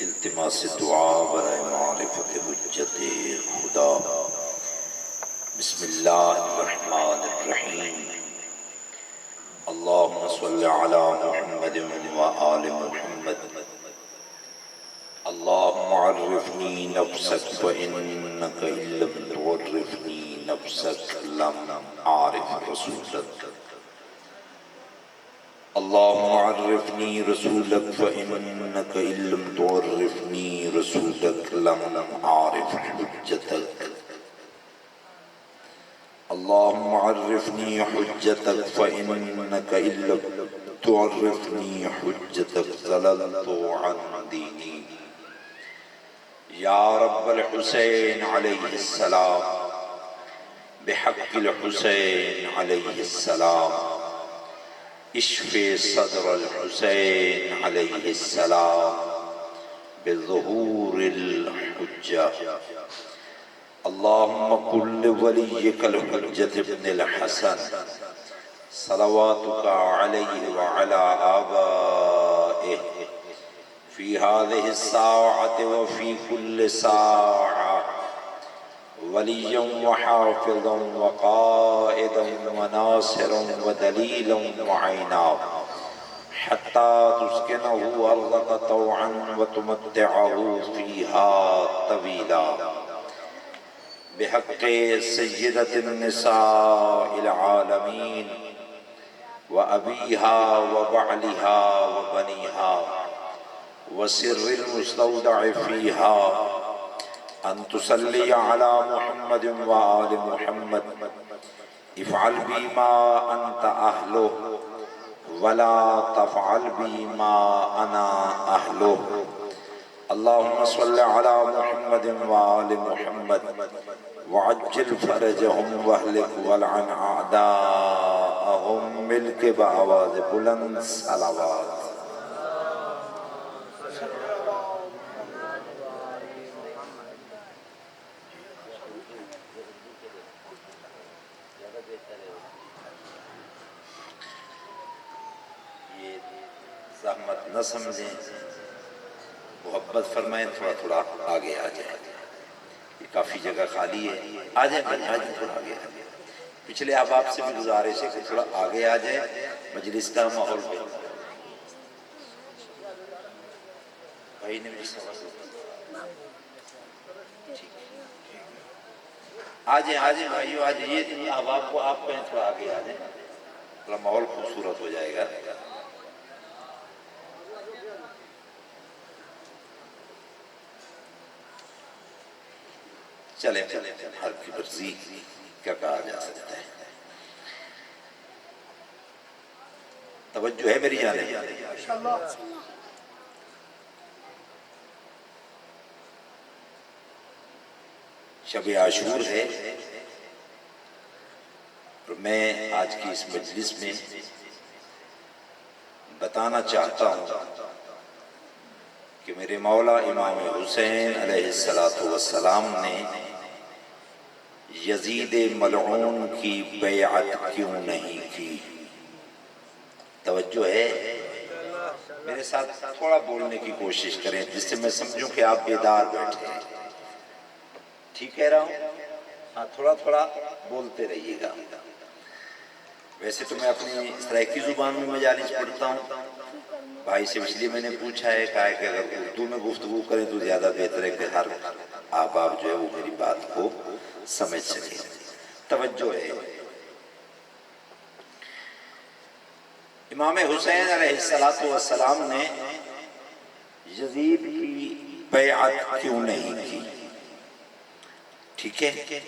التماس دعا برائے معرفت حجت خدا۔ بسم اللہ الرحمن الرحیم۔ اللہم صل علی محمد وآل محمد۔ اللہم عرفنی نفسک فإنک إن لم تعرفنی نفسک لم أعرف رسولک۔ اللہم عرفنی رسولک فإنک إن لم تعرفنی رسولک لم أعرف حجتک۔ اللہم عرفنی حجتک فإنک إن لم تعرفنی حجتک ضللت عن دینی۔ یا رب الحسین علیہ السلام، بحق الحسین علیہ السلام، اشف صدر الحسین علیہ السلام بظہور الحجہ۔ اللہم کل ولیک الحجۃ ابن الحسن صلواتک علیہ وعلی آبائہ فی هذه الساعة وفی کل ساعة ولیا وحافظا وقائدا وناصرا ودلیلا وعینا حتی تسکنہ ارضک طوعا وتمتعہ فیہا طویلا بحق سیدۃ النساء العالمین وابیہا وبعلہا وبنیہا وسر المستودع فیہا ان تصلی علی محمد وآل محمد افعل بی ما انت اہلہ ولا تفعل بی ما انا اہلہ۔ اللہم صل علی محمد وآل محمد وعجل فرجہم واہلک والعن اعداءہم، مل کے بآواز بلند صلوات۔ یہ زحمت نہ سمجھیں، محبت فرمائیں، تھوڑا تھوڑا آگے آ جائیں، یہ کافی جگہ خالی ہے، آ جائیں تھوڑا آگے آ جائیں۔ پچھلے احباب سے بھی گزارش ہے کہ تھوڑا آگے آ جائیں، مجلس کا ماحول بھی بھائی نے بھی آ جائیں بھائیو، آ جائیں، یہ احباب کو آپ کہیں تھوڑا آگے آ جائیں، تھوڑا ماحول خوبصورت ہو جائے گا۔ چلیں ہر کی مرضی، کیا کہا جا سکتا ہے۔ توجہ ہے میری جانب؟ شب عاشور ہے اور میں آج کی اس مجلس میں بتانا چاہتا ہوں کہ میرے مولا امام حسین علیہ السلام نے یزید ملعون کی بیعت کیوں نہیں کی؟ توجہ ہے؟ میرے ساتھ تھوڑا بولنے کی کوشش کریں جس سے میں سمجھوں کہ آپ بیدار بیٹھے ہیں۔ ٹھیک کہہ رہا ہوں؟ ہاں، تھوڑا تھوڑا بولتے رہیے گا۔ ویسے تو میں اپنی سرائیکی زبان میں مجالس پڑھتا ہوں، بھائی سے اس لیے میں نے پوچھا ہے، کہا ہے کہ اگر اردو میں گفتگو کریں تو زیادہ بہتر ہے کہ ہر احباب جو ہے وہ میری بات کو سمجھ سکیں۔ توجہ ہے، امام حسین علیہ السلام نے یزید کی بیعت کیوں نہیں کی؟ ٹھیک ہے،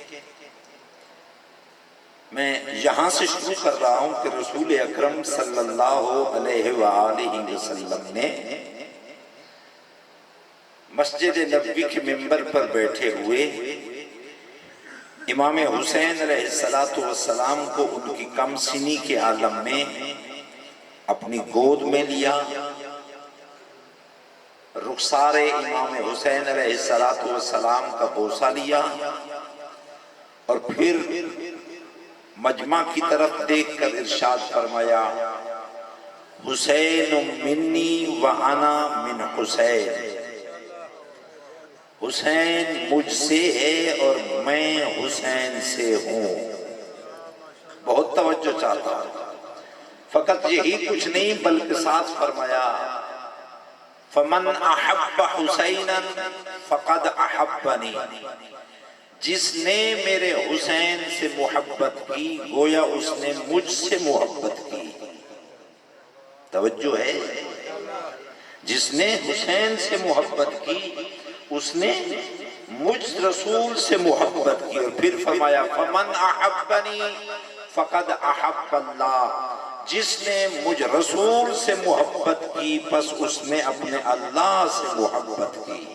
میں یہاں سے شروع کر رہا ہوں کہ رسول اکرم صلی اللہ علیہ وآلہ وسلم نے مسجد نبوی کے منبر پر بیٹھے ہوئے امام حسین علیہ السلام کو ان کی کم سنی کے عالم میں اپنی گود میں لیا، رخسار امام حسین علیہ السلام کا بوسہ لیا اور پھر مجمع کی طرف دیکھ کر ارشاد فرمایا، حسین منی و انا من حسین، حسین مجھ سے ہے اور میں حسین سے ہوں. بہت توجہ چاہتا ہوں. فقط یہی کچھ نہیں بلکہ ساتھ فرمایا فمن احب حسینا فقد احبنی. جس نے میرے حسین سے محبت کی گویا اس نے مجھ سے محبت کی. توجہ ہے. جس نے حسین سے محبت کی اس نے مجھ رسول سے محبت کی. اور پھر فرمایا فمن احبنی فقد احب اللہ. جس نے مجھ رسول سے محبت کی پس اس نے اپنے اللہ سے محبت کی.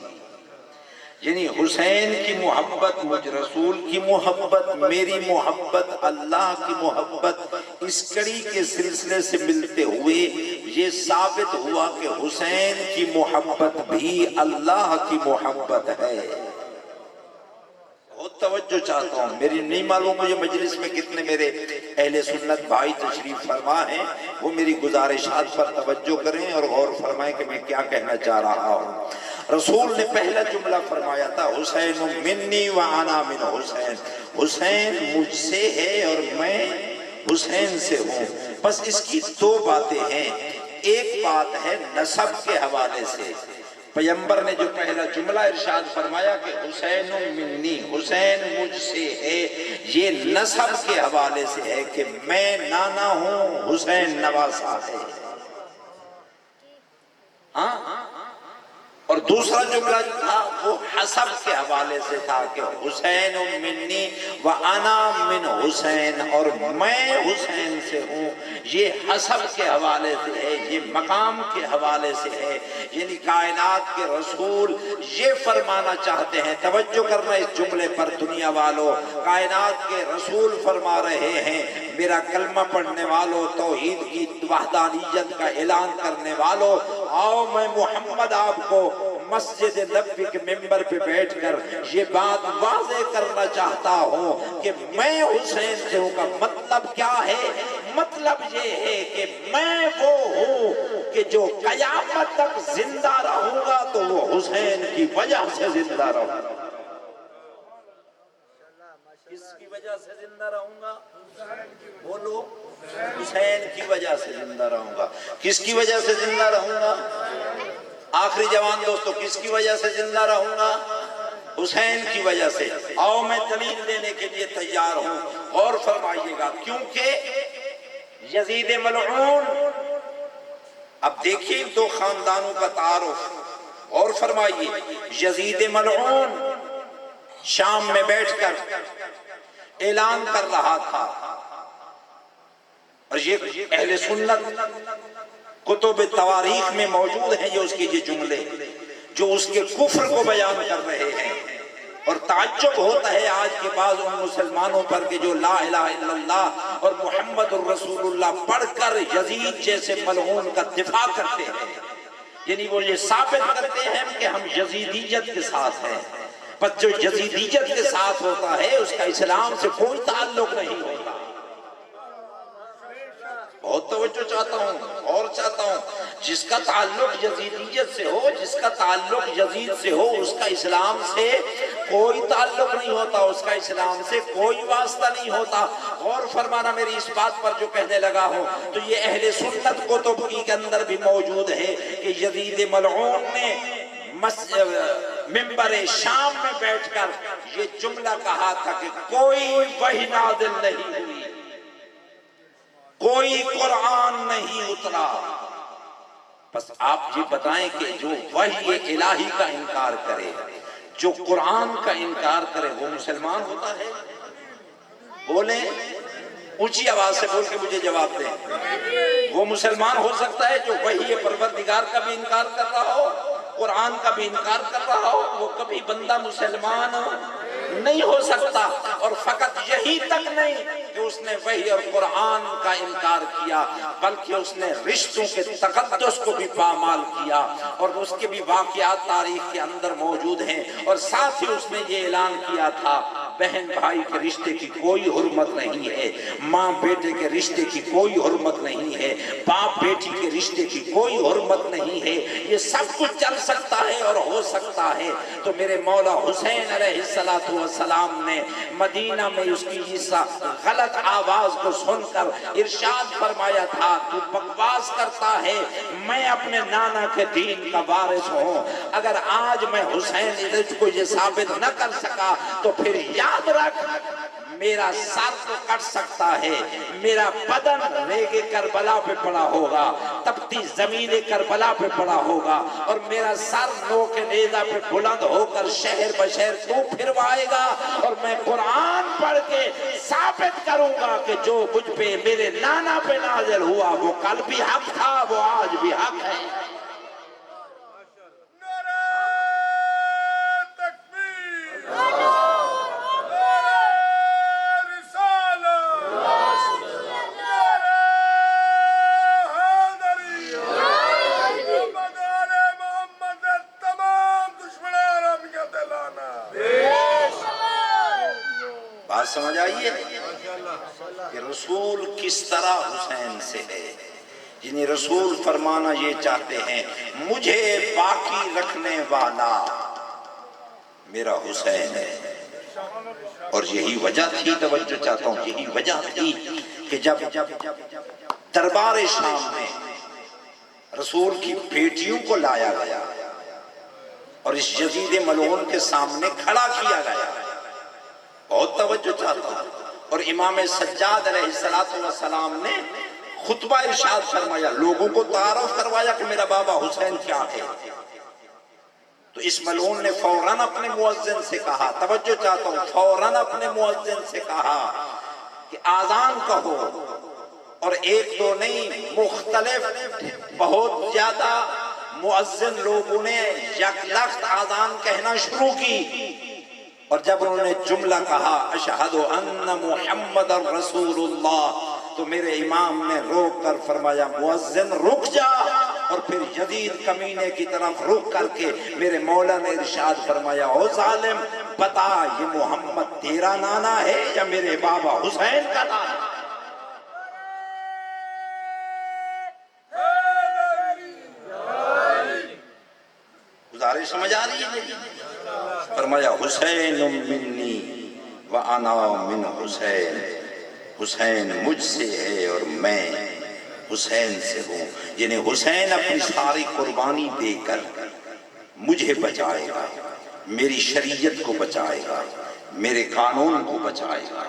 یعنی حسین کی محبت، مجھ رسول کی محبت، میری محبت، اللہ کی محبت، اس کڑی کے سلسلے سے ملتے ہوئے یہ ثابت ہوا کہ حسین کی محبت بھی اللہ کی محبت ہے. بہت توجہ چاہتا ہوں. میری نہیں معلوم مجھے مجلس میں کتنے میرے اہل سنت بھائی تشریف فرما ہیں، وہ میری گزارشات پر توجہ کریں اور غور فرمائیں کہ میں کیا کہنا چاہ رہا ہوں. رسول نے پہلا جملہ فرمایا تھا حسین منی وانا من حسین. حسین مجھ سے ہے اور میں حسین سے ہوں. بس اس کی دو باتیں ہیں. ایک بات ہے نسب کے حوالے سے. پیغمبر نے جو پہلا جملہ ارشاد فرمایا کہ حسین منی، حسین مجھ سے ہے، یہ نسب کے حوالے سے ہے کہ میں نانا ہوں، حسین نواسا ہے. ہاں. اور دوسرا جملہ جو تھا وہ حسب کے حوالے سے تھا کہ حسین منی وانا من حسین، اور میں حسین سے ہوں. یہ حسب کے حوالے سے ہے، یہ مقام کے حوالے سے ہے. یعنی کائنات کے رسول یہ فرمانا چاہتے ہیں، توجہ کرنا اس جملے پر دنیا والوں. کائنات کے رسول فرما رہے ہیں میرا کلمہ پڑھنے والوں، توحید کی وحدانیت کا اعلان کرنے والوں، آؤ میں محمد آپ کو مسجد نبوی کے ممبر پہ بیٹھ کر یہ بات واضح کرنا چاہتا ہوں کہ میں حسین سے ہوں. کا مطلب کیا ہے؟ مطلب یہ ہے کہ میں وہ ہوں کہ جو قیامت تک زندہ رہوں گا تو وہ حسین کی وجہ سے زندہ رہوں گا. کس کی وجہ سے زندہ رہوں گا؟ بولو. حسین کی وجہ سے زندہ رہوں گا. کس کی وجہ سے زندہ رہوں گا؟ آخری جوان دوستو، کس کی وجہ سے زندہ رہوں گا؟ حسین کی وجہ سے. آؤ میں دلیل دینے کے لیے تیار ہوں. اور فرمائیے گا کیونکہ یزید ملعون، اب دیکھیے دو خاندانوں کا تعارف. اور فرمائیے یزید ملعون شام میں بیٹھ کر اعلان کر رہا تھا، اور یہ اہل سنت کتب تواریخ میں موجود ہیں جو اس کے یہ جملے جو اس کے کفر کو بیان کر رہے ہیں. اور تعجب ہوتا ہے آج کے بعض ان مسلمانوں پر کہ جو لا الہ الا اللہ اور محمد الرسول اللہ پڑھ کر یزید جیسے ملعون کا دفاع کرتے ہیں. یعنی وہ یہ ثابت کرتے ہیں کہ ہم یزیدیت کے ساتھ ہیں. بس جو یزیدیت کے ساتھ ہوتا ہے اس کا اسلام سے کوئی تعلق نہیں ہوتا. بہت توجہ چاہتا ہوں اور چاہتا ہوں جس کا تعلق یزیدیت سے ہو، جس کا تعلق یزید سے ہو، اس کا اسلام سے کوئی تعلق نہیں ہوتا، اس کا اسلام سے کوئی واسطہ نہیں ہوتا. اور فرمانا میری اس بات پر جو کہنے لگا ہوں تو یہ اہل سنت کتب کے اندر بھی موجود ہے کہ یزید ملعون نے ممبر شام میں بیٹھ کر یہ جملہ کہا تھا کہ کوئی وحی نازل نہیں ہوئی، کوئی قرآن نہیں اترا. بس آپ یہ بتائیں کہ جو وحی الہی کا انکار کرے، جو قرآن کا انکار کرے، وہ مسلمان ہوتا ہے؟ بولیں اونچی آواز سے بول کے مجھے جواب دیں. وہ مسلمان ہو سکتا ہے جو وحی پروردگار کا بھی انکار کر رہا ہو، قرآن کا بھی انکار کر رہا ہو؟ وہ کبھی بندہ مسلمان نہیں ہو سکتا۔ اور فقط یہی تک نہیں کہ اس نے وحی اور قرآن کا انکار کیا، بلکہ اس نے رشتوں کے تقدس کو بھی پامال کیا، اور اس کے بھی واقعات تاریخ کے اندر موجود ہیں۔ اور ساتھ ہی اس نے یہ اعلان کیا تھا بہن بھائی کے رشتے کی کوئی حرمت نہیں ہے، ماں بیٹے کے رشتے کی کوئی حرمت نہیں ہے، باپ بیٹی کے رشتے کی کوئی حرمت نہیں ہے، یہ سب کچھ چل سکتا ہے اور ہو سکتا ہے۔ تو میرے مولا حسین علیہ السلام نے مدینہ میں اس کی اس غلط آواز کو سن کر ارشاد فرمایا تھا تو بکواس کرتا ہے، میں اپنے نانا کے دین کا وارث ہوں، اگر آج میں حسین تجھ کو یہ ثابت نہ کر سکا تو پھر یاد رکھ میرا سر تو کٹ سکتا ہے، میرا بدن ریگ کربلا پہ پڑا ہوگا، تپتی زمین کربلا پہ پڑا ہوگا، اور میرا سر نوک نیزہ پہ بلند ہو کر شہر بشہر تو پھروائے گا، اور میں قرآن پڑھ کے ثابت کروں گا کہ جو مجھ پہ میرے نانا پہ نازل ہوا وہ کل بھی حق تھا، وہ آج بھی حق ہے۔ بات سمجھ آئیے کہ رسول کس طرح حسین سے ہے، یعنی رسول فرمانا یہ چاہتے ہیں مجھے باقی رکھنے والا میرا حسین ہے۔ اور یہی وجہ تھی، توجہ چاہتا ہوں، یہی وجہ تھی کہ جب دربار شام میں رسول کی بیٹیوں کو لایا گیا اور اس یزید ملعون کے سامنے کھڑا کیا گیا، بہت توجہ چاہتا ہوں، اور امام سجاد علیہ السلام نے خطبہ ارشاد فرمایا، لوگوں کو تعارف کروایا کہ میرا بابا حسین کیا ہے، تو اس ملعون نے فوراً اپنے مؤذن سے کہا، توجہ چاہتا ہوں، فوراً اپنے مؤذن سے کہا کہ آذان کہو، اور ایک دو نہیں مختلف بہت زیادہ مؤذن لوگوں نے یک لخت آذان کہنا شروع کی، اور جب انہوں نے جملہ کہا اشہد ان محمد رسول اللہ، تو میرے امام نے روک کر فرمایا مؤذن رک جا، اور پھر یزید کمینے کی طرف رک کر کے میرے مولا نے ارشاد فرمایا او ظالم بتا یہ محمد تیرا نانا ہے یا میرے بابا حسین کا نانا؟ گزارش سمجھ آ رہی ہے؟ فرمایا حسین منی وانا من حسین، حسین مجھ سے ہے اور میں حسین سے ہوں، یعنی حسین اپنی ساری قربانی دے کر مجھے بچائے گا، میری شریعت کو بچائے گا، میرے قانون کو بچائے گا،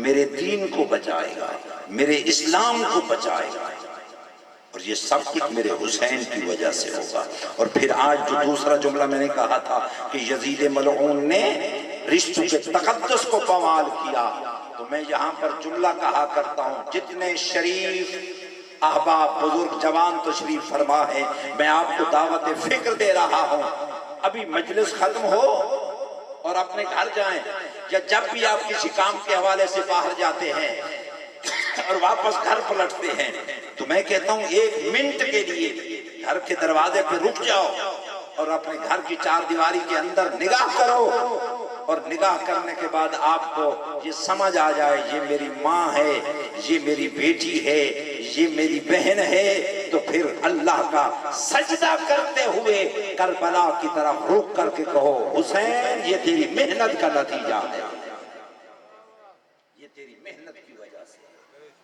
میرے دین کو بچائے گا، میرے اسلام کو بچائے گا، اور یہ سب کچھ میرے حسین کی وجہ سے ہوگا۔ اور پھر آج جو دوسرا جملہ میں نے کہا تھا کہ یزید ملعون نے رشتوں کے تقدس کو پامال کیا، تو میں یہاں پر جملہ کہا کرتا ہوں جتنے شریف احباب بزرگ جوان تشریف فرما ہے، میں آپ کو دعوت فکر دے رہا ہوں، ابھی مجلس ختم ہو اور اپنے گھر جائیں، یا جب بھی آپ کسی کام کے حوالے سے باہر جاتے ہیں اور واپس گھر پلٹتے ہیں، تو میں کہتا ہوں ایک منٹ کے لیے گھر کے دروازے پہ رک جاؤ اور اپنے گھر کی چار دیواری کے اندر نگاہ کرو، اور نگاہ کرنے کے بعد آپ کو یہ سمجھ آ جائے یہ میری ماں ہے، یہ میری بیٹی ہے، یہ میری بہن ہے، تو پھر اللہ کا سجدہ کرتے ہوئے کربلا کی طرف رک کر کے کہو حسین یہ تیری محنت کا نتیجہ ہے، یہ تیری محنت کی وجہ سے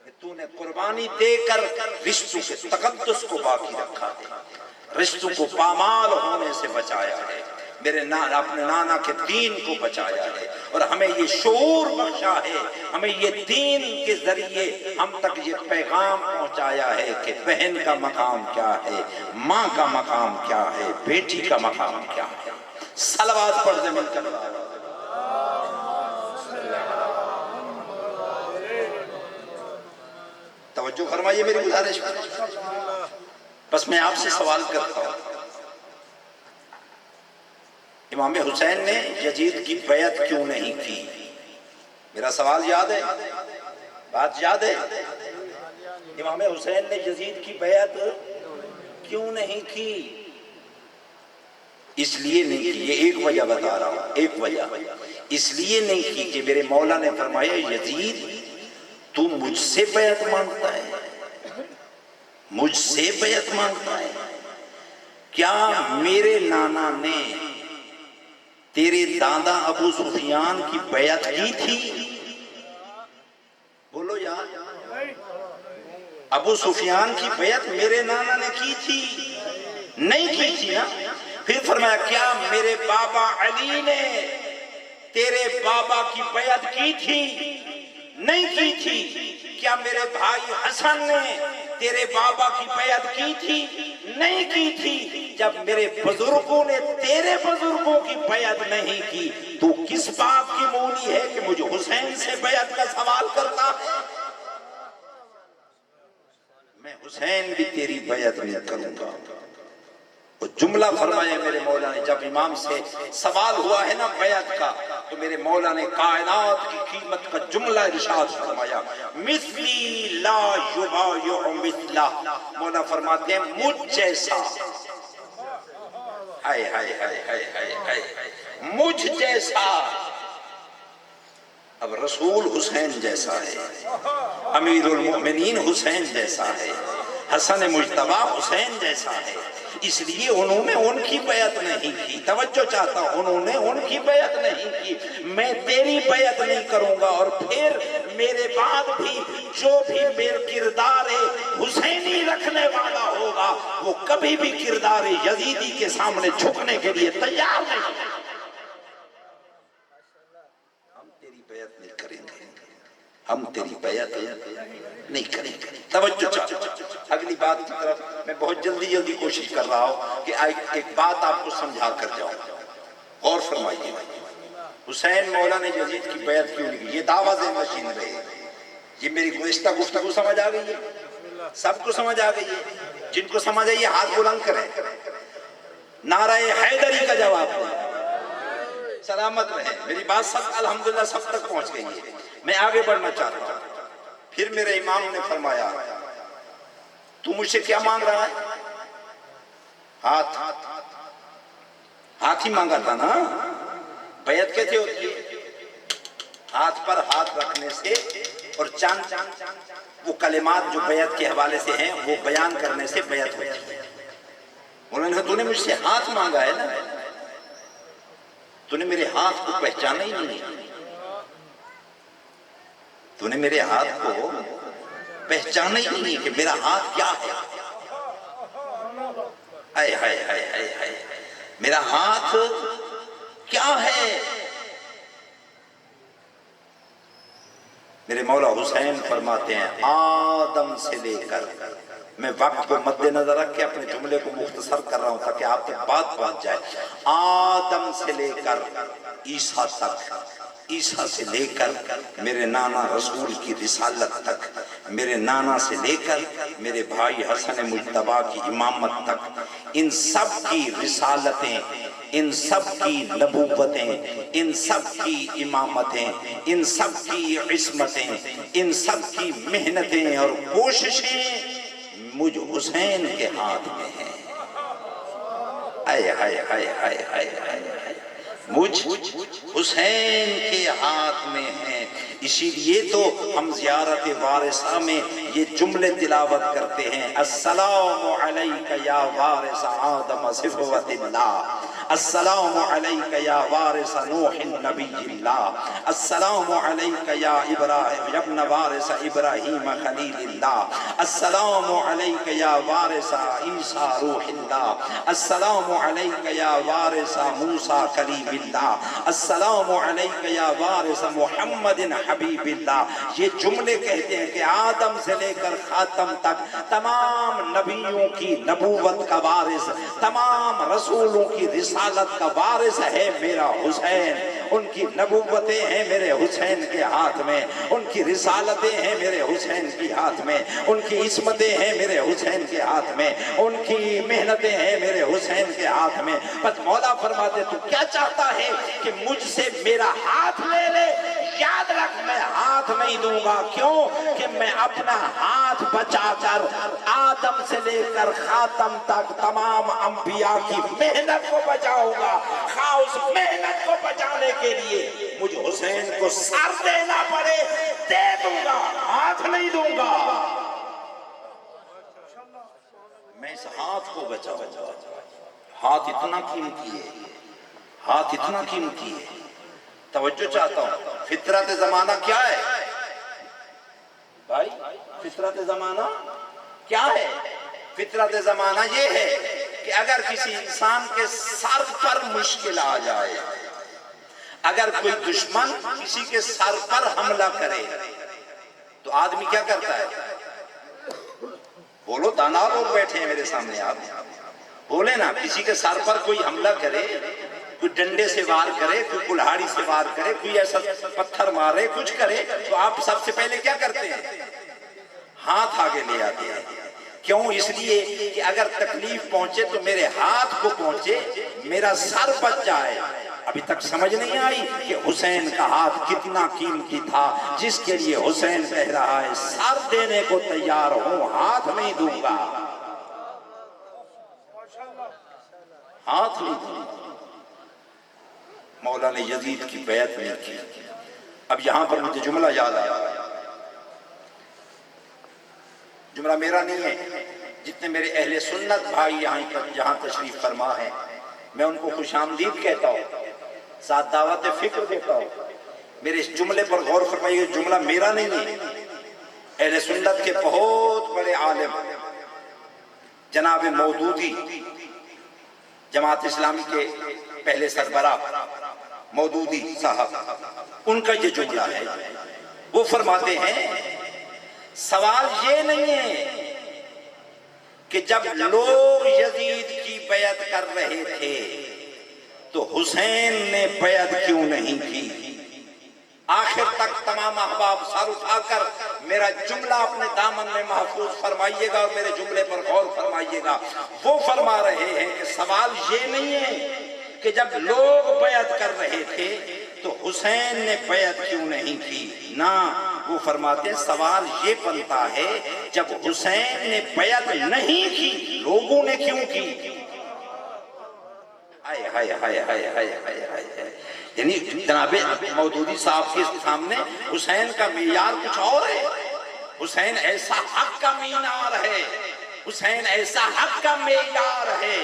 کہ تو نے قربانی دے کر رشتوں کے تقدس کو باقی رکھا ہے، رشتوں کو پامال ہونے سے بچایا ہے، میرے اپنے نانا کے دین کو بچایا ہے، اور ہمیں یہ شعور بخشا ہے، ہمیں یہ دین کے ذریعے ہم تک یہ پیغام پہنچایا ہے کہ بہن کا مقام کیا ہے، ماں کا مقام کیا ہے، بیٹی کا مقام کیا ہے۔ صلوات پڑھ دے مل کر، توجہ فرمائیے میری گزارش پر۔ بس میں آپ سے سوال کرتا ہوں، امام حسین نے یزید کی بیعت کیوں نہیں کی؟ میرا سوال یاد ہے؟ بات یاد ہے؟ امام حسین نے یزید کی بیعت کیوں نہیں کی؟ اس لیے نہیں کی، یہ ایک وجہ بتا رہا ہوں، ایک وجہ اس لیے نہیں کی کہ میرے مولا نے فرمایا یزید تو مجھ سے بیعت مانگتا ہے، مجھ سے بیعت مانگتا ہے؟ کیا میرے نانا نے تیرے دادا ابو سفیان کی بیعت کی تھی؟ بولو یار، ابو سفیان کی بیعت میرے نانا نے کی تھی؟ نہیں کی تھی نا؟ پھر فرمایا کیا میرے بابا علی نے تیرے بابا کی بیعت کی تھی؟ نہیں کی تھی۔ کیا میرے بھائی حسن نے تیرے بابا کی بیعت کی تھی؟ نہیں کی تھی۔ جب میرے بزرگوں نے تیرے بزرگوں کی بیعت نہیں کی تو کس بات کی مولی ہے کہ مجھے حسین سے بیعت کا سوال کرتا ہے؟ میں حسین بھی تیری بیعت نہیں کروں گا۔ وہ جملہ فرمایا میرے مولا نے، جب امام سے سوال ہوا ہے نا بیعت کا، تو میرے مولا نے کائنات کی قیمت کا جملہ ارشاد فرمایا، مثلی لا یبایع مثلہ۔ مولا فرماتے ہیں مجھ جیسا، ہائے ہائے ہائے ہائے ہائے ہائے، مجھ جیسا۔ اب رسول حسین جیسا ہے، امیر المؤمنین حسین جیسا ہے، حسن مجتبی حسین جیسا ہے، اس لیے انہوں نے ان کی بیعت نہیں کی۔ توجہ چاہتا ہوں، انہوں نے ان کی بیعت نہیں کی، میں تیری بیعت نہیں کروں گا۔ اور پھر میرے بعد بھی جو بھی میرا کردار حسینی رکھنے والا ہوگا وہ کبھی بھی کردار یزیدی کے سامنے جھکنے کے لیے تیار نہیں۔ ہم تیری بیعت نہیں کریں گے، ہم تیری بیعت نہیں کریں گے۔ توجہ چاہتا، اگلی بات کی طرف میں بہت جلدی کوشش کر رہا ہوں کہ ایک بات آپ کو سمجھا کر جاؤں۔ غور فرمائیے، حسین مولا نے یزید کی بیعت کیوں نہیں کی؟ یہ دعویٰ ذہن نشین رہے۔ یہ میری گزشتہ گفتگو سمجھ آ گئی ہے؟ سب کو سمجھ آ گئی ہے؟ جن کو سمجھ آئی ہے ہاتھ بلند کریں، نعرہ حیدری کا جواب دیں۔ سلامت رہیں، میری بات سب الحمدللہ سب تک پہنچ گئی ہے۔ میں آگے بڑھنا چاہتا ہوں۔ پھر میرے امام نے فرمایا تو مجھ سے کیا مانگ رہا ہے؟ ہاتھ، ہاتھ ہی مانگا تھا نا۔ بیعت کیسے ہوتی ہے؟ ہاتھ پر ہاتھ رکھنے سے اور چاند وہ کلمات جو بیعت کے حوالے سے ہیں وہ بیان کرنے سے بیعت ہوتی ہے۔ انہوں نے کہا تو نے مجھ سے ہاتھ مانگا ہے نا، تو نے میرے ہاتھ کو پہچانا ہی نہیں، تو نے میرے ہاتھ کو پہچانا ہی نہیں کہ میرا ہاتھ کیا ہے۔ ہائے ہائے ہائے ہائے ہائے، میرا ہاتھ کیا ہے؟ میرے مولا حسین فرماتے ہیں آدم سے لے کر، میں وقت کو مد نظر رکھ کے اپنے جملے کو مختصر کر رہا ہوں تاکہ آپ تک بات پہنچ جائے، آدم سے لے کر عیسیٰ تک، عیسیٰ سے لے کر میرے نانا رسول کی رسالت تک، میرے نانا سے لے کر میرے بھائی حسن مجتبی کی امامت تک، ان سب کی رسالتیں، ان سب کی نبوتیں، ان سب کی امامتیں، ان سب کی عصمتیں، ان سب کی محنتیں اور کوششیں مجھ حسین کے ہاتھ میں ہیں۔ آئے آئے آئے آئے آئے آئے، مجھ حسین کے ہاتھ میں ہیں۔ اسی لیے تو ہم زیارت وارثہ میں یہ جملے تلاوت کرتے ہیں، السلام علیک یا وارث آدم صفوت اللہ، السلام علیک یا وارث نوح نبی اللہ، السلام علیک یا ابراہیم ابن وارث ابراہیم خلیل اللہ، السلام علیک یا وارث عیسیٰ روح اللہ، السلام علیک یا وارث موسیٰ کلیم اللہ، السلام علیک یا وارث محمد حبیب اللہ۔ یہ جملے کہتے ہیں کہ آدم سے لے لے کر خاتم تک تمام نبیوں کی نبوت کا وارث، تمام رسولوں کی رسالت کا وارث ہے میرا حسین۔ ان کی نبوتیں ہیں میرے حسین کے ہاتھ میں، ان کی رسالتیں ہیں میرے حسین کے ہاتھ میں، ان کی عصمتیں ہیں میرے حسین کے ہاتھ میں، ان کی محنتیں ہیں میرے حسین کے ہاتھ میں۔ بس مولا فرماتے تو کیا چاہتا ہے کہ مجھ سے میرا ہاتھ لے لے؟ یاد رکھ میں ہاتھ نہیں دوں گا، کیوں کہ میں اپنا ہاتھ بچا کر آدم سے لے کر خاتم تک تمام انبیاء کی محنت کو بچاؤں گا۔ خواہ اس محنت کو بچانے کے لیے مجھ حسین کو سر دینا پڑے دے دوں گا، ہاتھ نہیں دوں گا۔ میں اس ہاتھ کو بچاؤں گا۔ ہاتھ اتنا قیمتی ہے، ہاتھ اتنا قیمتی ہے۔ توجہ چاہتا ہوں، فطرت زمانہ کیا ہے بھائی؟ فطرت زمانہ کیا ہے؟ فطرت زمانہ یہ ہے کہ اگر کسی انسان کے سر پر مشکل آ جائے، اگر کوئی دشمن کسی کے سر پر حملہ کرے تو آدمی کیا کرتا ہے؟ بولو، دانا لوگ بیٹھے ہیں میرے سامنے، آپ بولے نا، کسی کے سر پر کوئی حملہ کرے، کوئی ڈنڈے سے وار کرے، کوئی کلہاڑی سے وار کرے، کوئی ایسا پتھر مارے، کچھ کرے، تو آپ سب سے پہلے کیا کرتے ہیں؟ ہاتھ آگے لے آتے ہیں۔ کیوں؟ اس لیے کہ اگر تکلیف پہنچے تو میرے ہاتھ کو پہنچے، میرا سر بچ جائے۔ ابھی تک سمجھ نہیں آئی کہ حسین کا ہاتھ کتنا قیمتی تھا، جس کے لیے حسین کہہ رہا ہے سر دینے کو تیار ہوں، ہاتھ نہیں دوں گا، ہاتھ نہیں دوں گا۔ مولا نے یزید کی بیعت نہیں کی۔ اب یہاں پر مجھے جملہ یاد آیا، جملہ میرا نہیں ہے، جتنے میرے اہل سنت بھائی یہاں تشریف فرما ہے، میں ان کو خوش آمدید کہتا ہوں، ساتھ دعوت فکر دیتا ہوں۔ میرے اس جملے پر غور فرمائیے، جملہ میرا نہیں ہے، اہل سنت کے بہت بڑے عالم جناب مودودی، جماعت اسلامی کے پہلے سربراہ مودودی صاحب، ان کا یہ جملہ ہے۔ وہ فرماتے ہیں سوال یہ نہیں ہے کہ جب لوگ یزید کی بیعت کر رہے تھے تو حسین نے بیعت کیوں نہیں کی؟ آخر تک تمام احباب سر اٹھا کر میرا جملہ اپنے دامن میں محفوظ فرمائیے گا اور میرے جملے پر غور فرمائیے گا۔ وہ فرما رہے ہیں کہ سوال یہ نہیں ہے کہ جب لوگ بیعت کر رہے تھے تو حسین نے بیعت کیوں نہیں کی، نہ، وہ فرماتے ہیں سوال یہ بنتا ہے جب حسین نے بیعت نہیں کی لوگوں نے کیوں کی؟ ہائے ہائے ہائے ہائے ہائے ہائے ہائے، یعنی جناب مودودی صاحب کے سامنے حسین کا معیار کچھ اور ہے۔ حسین ایسا حق کا مینار ہے، حسین ایسا حق کا معیار ہے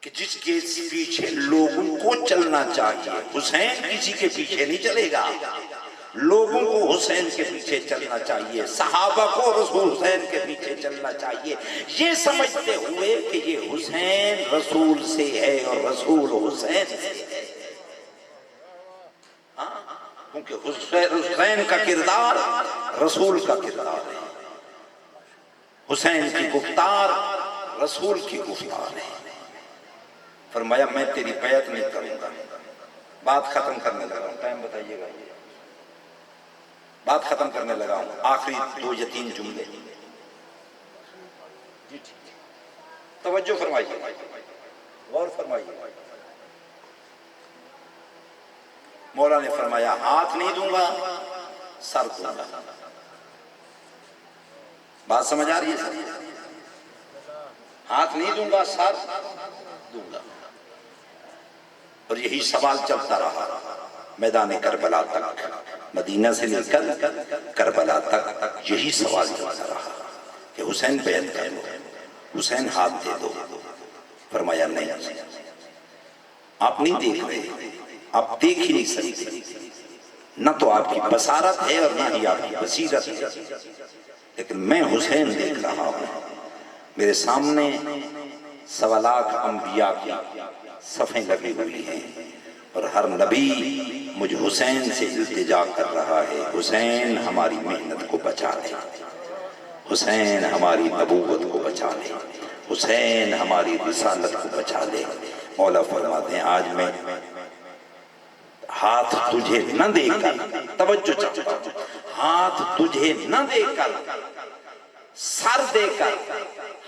کہ جس کے پیچھے لوگوں کو چلنا چاہیے۔ حسین کسی کے پیچھے نہیں چلے گا، لوگوں کو حسین کے پیچھے چلنا چاہیے، صحابہ کو رسول حسین کے پیچھے چلنا چاہیے، یہ سمجھتے ہوئے کہ یہ حسین رسول سے ہے اور رسول حسین سے ہے۔ کیونکہ حسین کا کردار رسول کا کردار ہے، حسین کی گفتار رسول کی گفتار ہے۔ فرمایا میں تیری بیعت نہیں کروں گا۔ بات ختم کرنے لگا ہوں، ٹائم بتائیے گا، بات ختم کرنے لگا ہوں، آخری 2 یا 3 جملے، توجہ فرمائیے، غور فرمائیے۔ مولا نے فرمایا ہاتھ نہیں دوں گا، سر دوں گا۔ بات سمجھ آ رہی ہے؟ ہاتھ نہیں دوں گا، سر دوں گا۔ اور یہی سوال چلتا رہا میدان کربلا تک، مدینہ سے لے کر کربلا تک یہی سوال چلتا رہا کہ حسین بیعت کر لو، حسین ہاتھ دے دو۔ فرمایا نہیں، آپ نہیں دیکھ رہے، آپ دیکھ ہی نہیں سکتے، نہ تو آپ کی بصارت ہے اور نہ ہی آپ کی بصیرت ہے، لیکن میں حسین دیکھ رہا ہوں۔ میرے سامنے 1.25 لاکھ انبیاء کی صفیں لگی ہوئی ہیں اور ہر نبی مجھ حسین سے التجا کر رہا ہے، حسین ہماری محنت کو بچا لے، حسین ہماری نبوت کو بچا لے، حسین ہماری رسالت کو بچا لے۔ مولا فرماتے ہیں آج میں ہاتھ تجھے نہ دے کر، توجہ چاہتا ہوں، ہاتھ تجھے نہ دے کر، سر دے کر،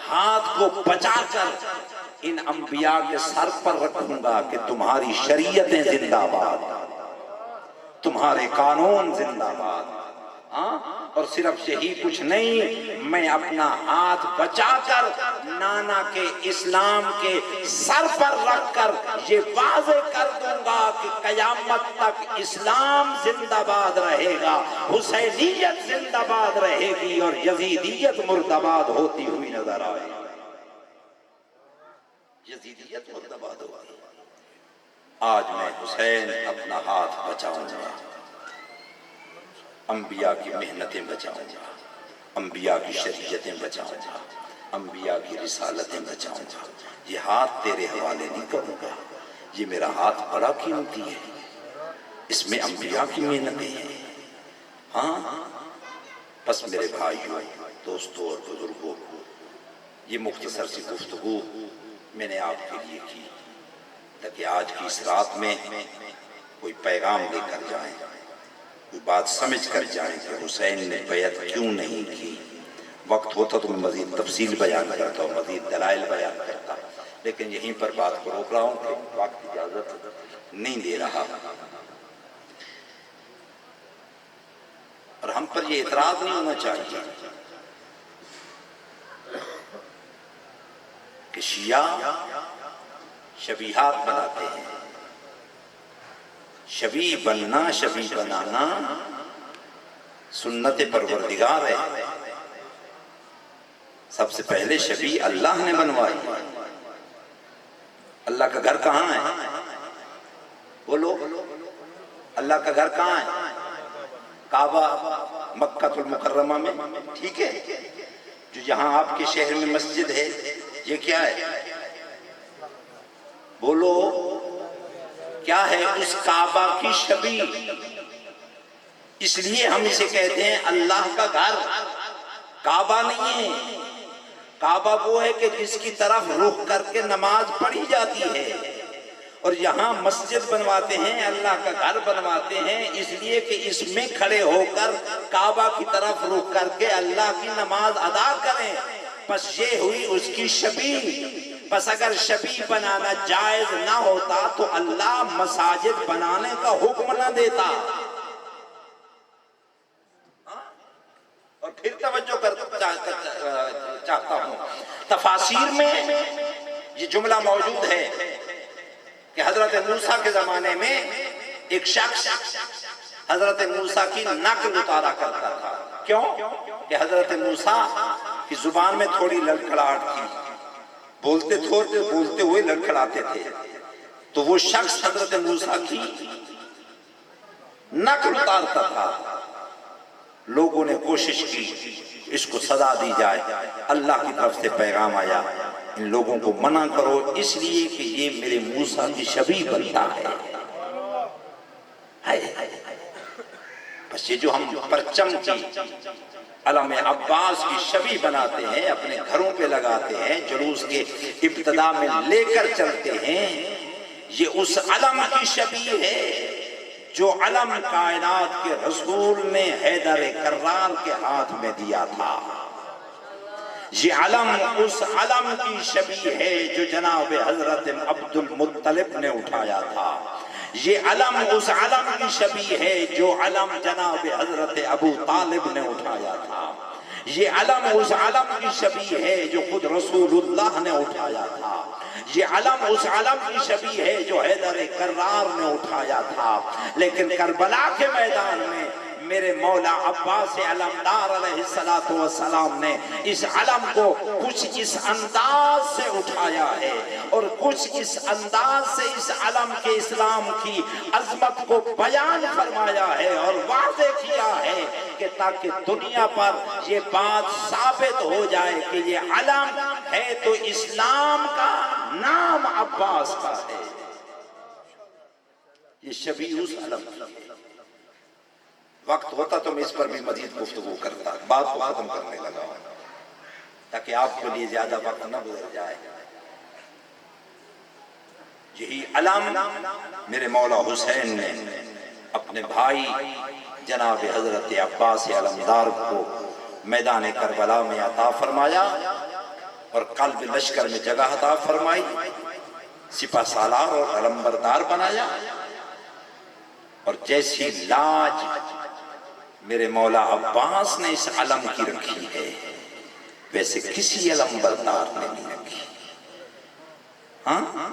ہاتھ کو بچا کر ان انبیاء کے سر پر رکھوں گا کہ تمہاری شریعتیں زندہ باد، تمہارے قانون زندہ باد۔ اور صرف یہی کچھ نہیں، میں اپنا ہاتھ بچا کر نانا کے اسلام کے سر پر رکھ کر یہ واضح کر دوں گا کہ قیامت تک اسلام زندہ باد رہے گا، حسینیت زندہ باد رہے گی اور یزیدیت مرد آباد ہوتی ہوئی نظر آئے گی، یزیدیت مرد آباد ہوگی۔ آج میں حسین اپنا ہاتھ بچاؤں گا، انبیاء کی محنتیں بچاؤں گا، انبیاء کی شریعتیں بچاؤں گا، انبیاء کی رسالتیں بچاؤں گا۔ یہ ہاتھ تیرے حوالے نہیں کروں گا، یہ میرا ہاتھ بڑا قیمتی ہے، اس میں انبیاء کی محنتیں ہیں۔ بس میرے بھائیوں، دوستوں اور بزرگوں، یہ مختصر سی گفتگو میں نے آپ کے لیے کی تاکہ آج کی اس رات میں کوئی پیغام لے کر جائیں، کوئی بات سمجھ کر جائیں کہ حسین نے بیعت کیوں نہیں کی۔ وقت ہوتا تو میں مزید تفصیل بیان کرتا ہوں، مزید دلائل بیان کرتا، لیکن یہیں پر بات کو روک رہا ہوں کہ وقت اجازت نہیں دے رہا۔ اور ہم پر یہ اعتراض نہیں ہونا چاہیے کہ شیعہ شبیہات بناتے ہیں، شبیہ بننا، شبیہ بنانا سنت پروردگار ہے۔ سب سے پہلے شبیہ اللہ نے بنوائی۔ اللہ کا گھر کہاں ہے؟ بولو، اللہ کا گھر کہاں ہے؟ کعبہ مکہ المکرمہ میں، ٹھیک ہے؟ جو یہاں آپ کے شہر میں مسجد ہے، یہ کیا ہے؟ بولو، کیا ہے؟ اس کعبہ کی شبیہ۔ اس لیے ہم اسے کہتے ہیں اللہ کا گھر، کعبہ نہیں ہے۔ کعبہ وہ ہے کہ جس کی طرف رخ کر کے نماز پڑھی جاتی ہے، اور یہاں مسجد بنواتے ہیں، اللہ کا گھر بنواتے ہیں اس لیے کہ اس میں کھڑے ہو کر کعبہ کی طرف رخ کر کے اللہ کی نماز ادا کریں۔ بس یہ ہوئی اس کی شبیہ۔ بس اگر شبیہ بنانا جائز نہ ہوتا تو اللہ مساجد بنانے کا حکم نہ دیتا۔ اور پھر توجہ چاہتا ہوں، تفاسیر میں یہ جملہ موجود ہے کہ حضرت موسیٰ کے زمانے میں ایک شخص حضرت موسیٰ کی نقل اتارا کرتا تھا۔ کیوں؟ کہ حضرت موسیٰ کی زبان میں تھوڑی لڑکھڑاہٹ تھی، بولتے ہوئے لڑکھڑاتے تھے، تو وہ شخص حضرت موسیٰ کی نقل اتارتا تھا۔ لوگوں نے کوشش کی اس کو سزا دی جائے، اللہ کی طرف سے پیغام آیا ان لوگوں کو منع کرو اس لیے کہ یہ میرے موسیٰ کی شبیہ بنتا ہے۔ بس یہ جو ہم پرچم کی علم عباس کی شبیہ بناتے ہیں، اپنے گھروں پہ لگاتے ہیں، جلوس کے ابتدا میں لے کر چلتے ہیں، یہ اس علم کی شبیہ ہے جو علم کائنات کے رسول نے حیدر کرار کے ہاتھ میں دیا تھا۔ یہ علم اس علم کی شبیہ ہے جو جناب حضرت عبد المطلب نے اٹھایا تھا۔ یہ علم اس علم کی شبیہ ہے جو علم جناب حضرت ابو طالب نے اٹھایا تھا۔ یہ علم اس علم کی شبیہ ہے جو خود رسول اللہ نے اٹھایا تھا۔ یہ علم اس علم کی شبیہ ہے جو حیدر کرار نے اٹھایا تھا۔ لیکن کربلا کے میدان میں میرے مولا عباس علمدار علیہ السلام نے اس علم کو کچھ اس انداز سے اٹھایا ہے اور کچھ اس انداز سے اس علم کے اسلام کی عظمت کو بیان فرمایا ہے اور واضح کیا ہے کہ تاکہ دنیا پر یہ بات ثابت ہو جائے کہ یہ علم ہے تو اسلام کا، نام عباس کا ہے۔ یہ شبیہ اس علم کی ہے۔ وقت ہوتا تو میں اس پر بھی مزید گفتگو کرتا، بات کو ختم کرنے لگا ہوں تاکہ آپ کے لیے زیادہ وقت نہ گزر جائے۔ یہی علم میرے مولا حسین نے اپنے بھائی جناب حضرت عباس علمدار کو میدان کربلا میں عطا فرمایا اور قلب لشکر میں جگہ عطا فرمائی، سپہ سالار اور علمبردار بنایا، اور جیسی لاج میرے مولا عباس نے اس علم کی رکھی ہے ویسے کسی علمبردار نے نہیں رکھی۔ ہاں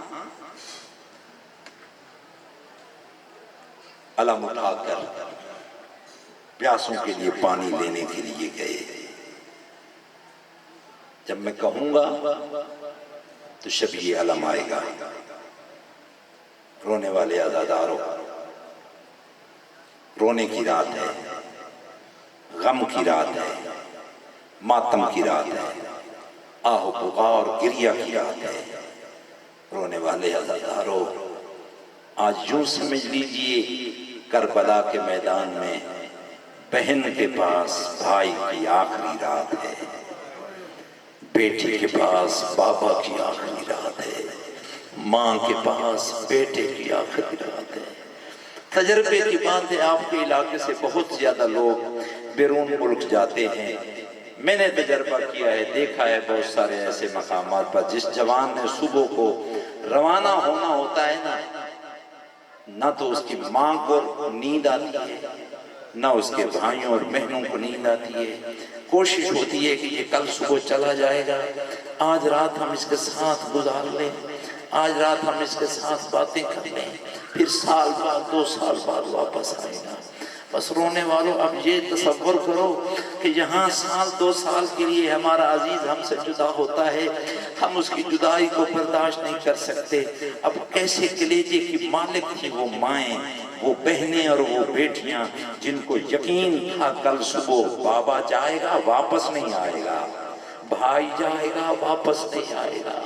علم اٹھا کر پیاسوں کے لیے پانی لینے کے لیے گئے۔ جب میں کہوں گا تو شبیہ علم آئے گا۔ رونے والے عزاداروں، رونے کی رات ہے، غم کی رات ہے، ماتم کی رات ہے، آہ و بغا اور گریہ کی رات ہے۔ رونے والے عزاداروں، آج یوں سمجھ لیجئے کربلا کے میدان میں بہن کے پاس بھائی کی آخری رات ہے، بیٹی کے پاس بابا کی آخری رات ہے، ماں کے پاس بیٹے کی آخری رات ہے۔ تجربے کی بات ہے، آپ کے علاقے سے بہت زیادہ لوگ بیرون ملک جاتے ہیں۔ میں نے تجربہ کیا ہے، دیکھا ہے بہت سارے ایسے مقامات پر جس جوان نے صبح کو روانہ ہونا ہوتا ہے نہ تو اس کی ماں کو نیند آتی ہے، نہ اس کے بھائیوں اور بہنوں کو نیند آتی ہے۔ کوشش ہوتی ہے کہ یہ کل صبح چلا جائے گا، آج رات ہم اس کے ساتھ گزار لیں، آج رات ہم اس کے ساتھ باتیں کر لیں، پھر سال بعد 2 سال بعد واپس آئے گا۔ بس رونے والوں، اب یہ تصور کرو کہ یہاں سال 2 سال کے لیے ہمارا عزیز ہم سے جدا ہوتا ہے، ہم اس کی جدائی کو برداشت نہیں کر سکتے۔ اب کیسے کلیجے کی مالک تھی وہ مائیں، وہ بہنیں اور وہ بیٹیاں جن کو یقین تھا کل صبح بابا جائے گا واپس نہیں آئے گا، بھائی جائے گا واپس نہیں آئے گا،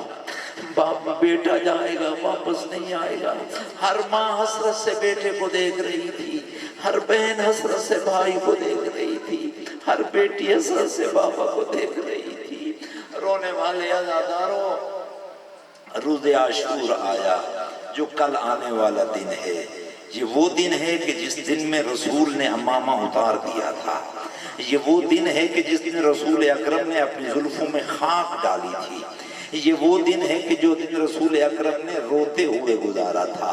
بیٹا جائے گا واپس نہیں آئے گا۔ ہر ماں حسرت سے بیٹے کو دیکھ رہی تھی، ہر بہن حسرت سے بھائی کو دیکھ رہی تھی، ہر بیٹی حسرت سے بابا کو دیکھ رہی تھی۔ رونے والے عزاداروں، روز عاشور آیا جو کل آنے والا دن ہے۔ یہ وہ دن ہے کہ جس دن میں رسول نے امامہ اتار دیا تھا، یہ وہ دن ہے کہ جس دن رسول اکرم نے اپنی زلفوں میں خاک ڈالی تھی، یہ وہ دن ہے کہ جو دن رسول اکرم نے روتے ہوئے گزارا تھا۔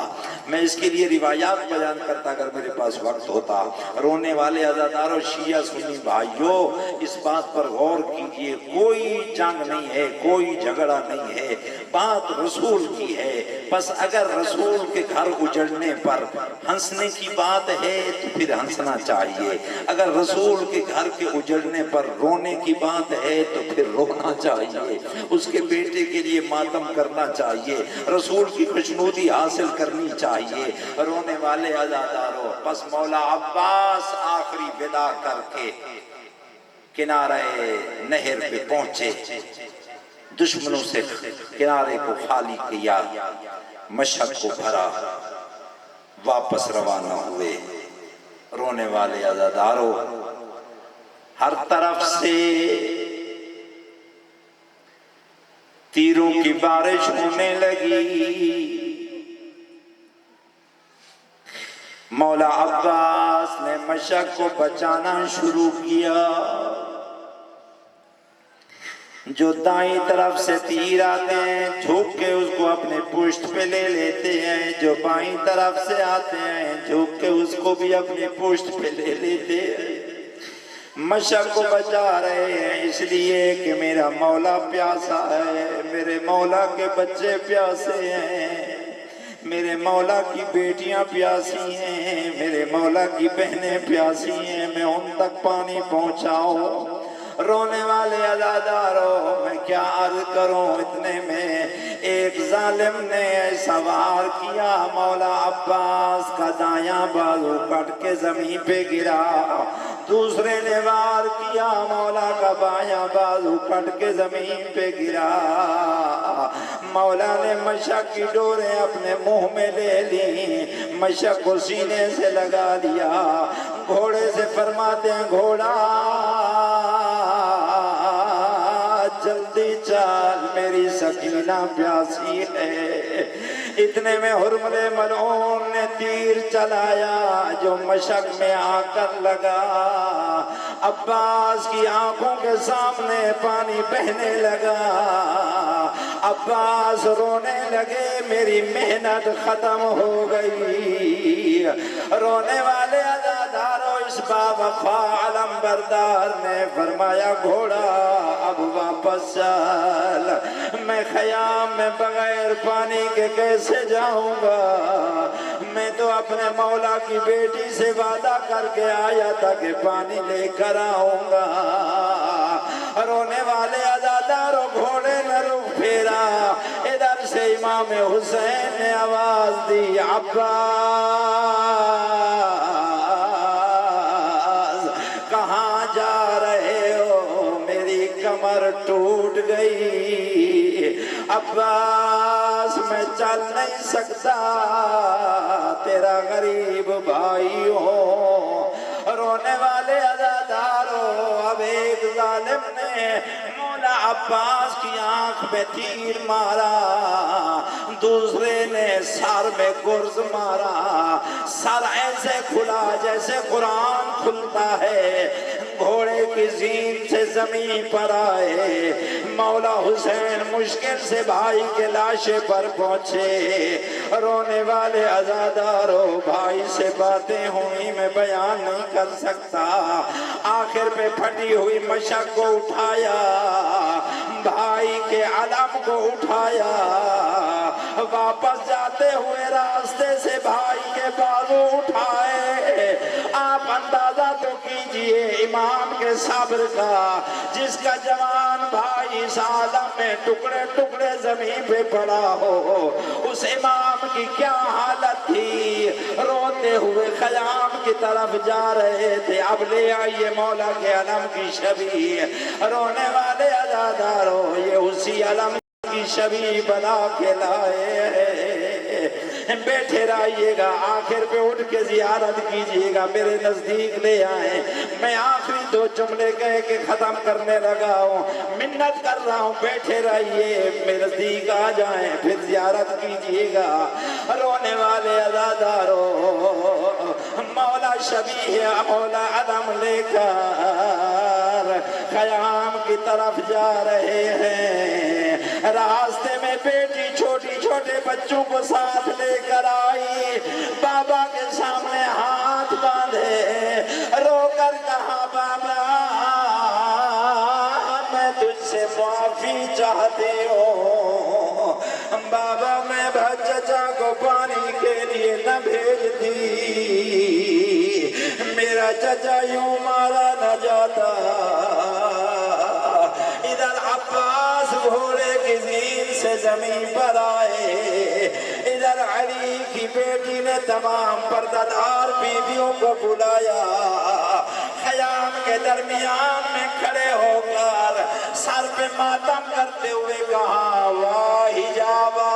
میں اس کے لیے روایات بیان کرتا اگر میرے پاس وقت ہوتا۔ رونے والے عزاداروں، شیعہ سنی بھائیوں، اس بات پر غور کیجئے، کوئی جنگ نہیں ہے، کوئی جھگڑا نہیں ہے، بات رسول کی ہے۔ بس اگر رسول کے گھر اجڑنے پر ہنسنے کی بات ہے تو پھر ہنسنا چاہیے، اگر رسول کے گھر کے اجڑنے پر رونے کی بات ہے تو پھر رونا چاہیے، اس کے بیٹے کے لیے ماتم کرنا چاہیے، رسول کی خوشنودی حاصل کرنی چاہیے۔ رونے والے عزاداروں، پس مولا عباس آخری ودا کر کے کنارے نہر پہ پہنچے، دشمنوں سے کنارے کو خالی کیا، مشہد کو بھرا، واپس روانہ ہوئے۔ رونے والے عزاداروں، ہر طرف سے تیروں کی بارش ہونے لگی۔ مولا عباس نے مشہد کو بچانا شروع کیا۔ جو دائیں طرف سے تیر آتے ہیں جھوک کے اس کو اپنے پشت پہ لے لیتے ہیں، جو بائیں طرف سے آتے ہیں جھوک کے اس کو بھی اپنے پشت پہ لے لیتے ہیں۔ مشہد کو بچا رہے ہیں اس لیے کہ میرا مولا پیاسا ہے، میرے مولا کے بچے پیاسے ہیں، میرے مولا کی بیٹیاں پیاسی ہیں، میرے مولا کی بہنیں پیاسی ہیں، میں ان تک پانی پہنچاؤں۔ رونے والے عزاداروں، میں کیا عرض کروں، اتنے میں ایک ظالم نے ایسا وار کیا مولا عباس کا دایاں بازو کٹ کے زمین پہ گرا، دوسرے نے وار کیا مولا کا بایاں بازو کٹ کے زمین پہ گرا، مولا نے مشک کی ڈوریں اپنے منہ میں لے لی، مشک کو سینے سے لگا دیا، گھوڑے سے فرماتے ہیں گھوڑا جلدی چال میری سکینہ پیاسی ہے۔ اتنے میں حرمل ملعون نے تیر چلایا جو مشک میں آ کر لگا، عباس کی آنکھوں کے سامنے پانی بہنے لگا، عباس رونے لگے میری محنت ختم ہو گئی۔ رونے والے عزاداروں اس باوفا علم بردار نے فرمایا گھوڑا اب واپس چل، میں خیام میں بغیر پانی کے کیسے جاؤں گا، میں تو اپنے مولا کی بیٹی سے وعدہ کر کے آیا تھا کہ پانی لے کر آؤں گا۔ رونے والے عزاداروں گھوڑے نے رخ پھیرا، ادھر سے امام حسین نے آواز دی عباس کہاں جا رہے ہو، میری کمر ٹوٹ گئی، عباس میں چل نہیں سکتا، تیرا غریب بھائی ہوں۔ رونے والے عزاداروں اب ایک ظالم نے مولا عباس کی آنکھ میں تیر مارا، دوسرے نے سر میں گرز مارا، سر ایسے کھلا جیسے قرآن کھلتا ہے، گھوڑے کی زین سے زمین پر آئے، مولا حسین مشکل سے بھائی کے لاشے پر پہنچے۔ رونے والے عزاداروں بھائی سے باتیں ہوئی میں بیان نہیں کر سکتا، آخر پہ پھٹی ہوئی مشک کو اٹھایا، بھائی کے علم کو اٹھایا، واپس جاتے ہوئے راستے سے بھائی کے بازو اٹھائے۔ آپ اندازہ تو کیجئے امام کے صبر کا، جس کا جوان بھائی اس عالم میں ٹکڑے ٹکڑے زمین پہ پڑا ہو، اس امام کی کیا حالت تھی، روتے ہوئے خیام کی طرف جا رہے تھے، اب لے آئیے مولا کے علم کی شبیہ۔ رونے والے عزاداروں یہ اسی علم کی شبیہ بنا کے لائے ہیں، بیٹھے رہیے گا، آخر پہ اٹھ کے زیارت کیجئے گا، میرے نزدیک لے آئیں، میں آخری دو جملے کہہ کے ختم کرنے لگا ہوں، منت کر رہا ہوں، بیٹھے رہیے، میرے نزدیک آ جائیں پھر زیارت کیجئے گا۔ رونے والے عزاداروں مولا شبیہ مولا علم لے کر خیام کی طرف جا رہے ہیں، راستے میں بیٹی چھوٹی چھوٹے بچوں کو ساتھ لے کر آئی، بابا کے سامنے ہاتھ باندھے، رو کر کہا بابا میں تجھ سے معافی چاہتی ہوں، بابا میں چچا کو پانی کے لیے نہ بھیجتی، میرا چچا یوں مارا نہ جاتا۔ ادھر عباس گھوڑے کی زین سے زمین پر آئے، ادھر علی کی بیٹی نے تمام پردہ بیویوں کو بلایا، خیام کے درمیان میں کھڑے ہو کر سر پہ ماتم کرتے ہوئے کہا واہ حجابا،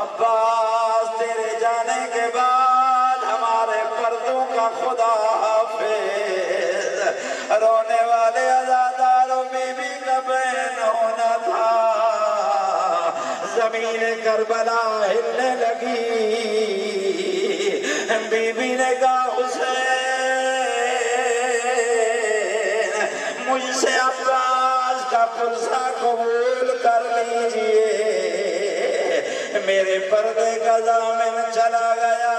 عباس تیرے جانے کے بعد ہمارے پردوں کا خدا حافظ۔ رونے والے عزاداروں بی بی کا بہن ہونا تھا، زمین کربلا ہلنے لگی، بی بی نے کہا حسین مجھ سے عباس کا پرسہ قبول کر لیجئے، میرے پردے کا ضامن چلا گیا،